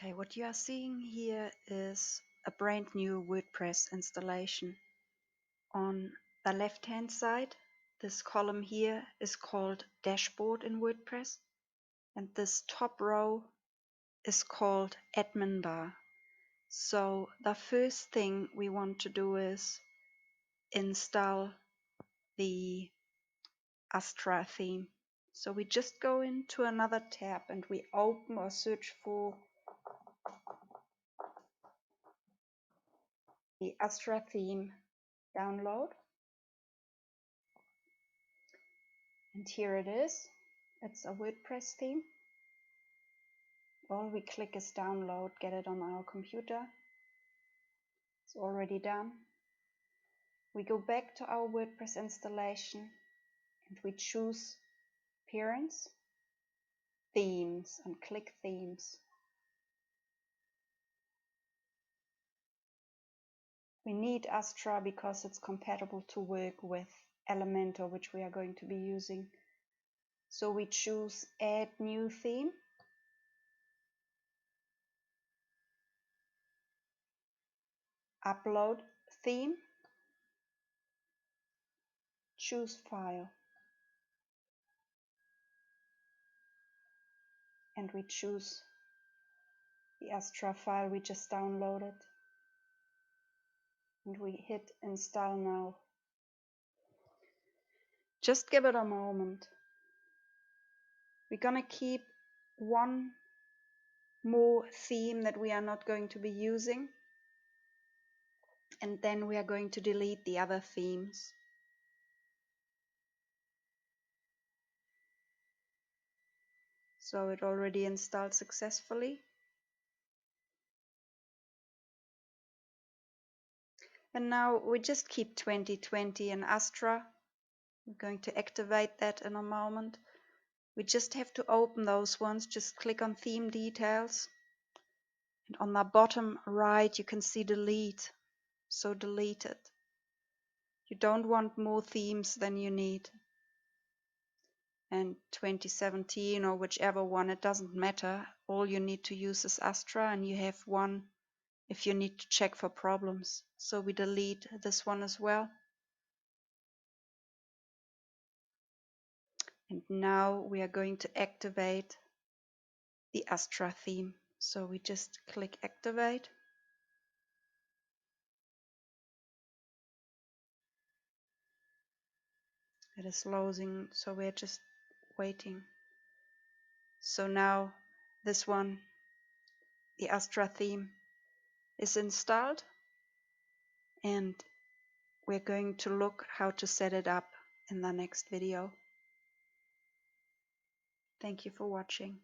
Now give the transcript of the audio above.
Okay, what you are seeing here is a brand new WordPress installation. On the left hand side, this column here is called Dashboard in WordPress, and this top row is called Admin Bar. So the first thing we want to do is install the Astra theme. So we just go into another tab and we open or search for the Astra theme download. And here it is. It's a WordPress theme. All we click is download, get it on our computer. It's already done. We go back to our WordPress installation and we choose Appearance, Themes, and click Themes. We need Astra because it's compatible to work with Elementor, which we are going to be using. So we choose Add New Theme. Upload Theme. Choose File. And we choose the Astra file we just downloaded. And we hit Install Now. Just give it a moment. We're gonna keep one more theme that we are not going to be using, and then we are going to delete the other themes. So it already installed successfully. And now we just keep 2020 and Astra. We're going to activate that in a moment. We just have to open those ones. Just click on Theme Details. And on the bottom right, you can see Delete. So delete it. You don't want more themes than you need. And 2017 or whichever one, it doesn't matter. All you need to use is Astra, and you have one if you need to check for problems. So we delete this one as well. And now we are going to activate the Astra theme. So we just click Activate. It is loading, so we're just waiting. So now this one, the Astra theme, is installed, and we're going to look how to set it up in the next video. Thank you for watching.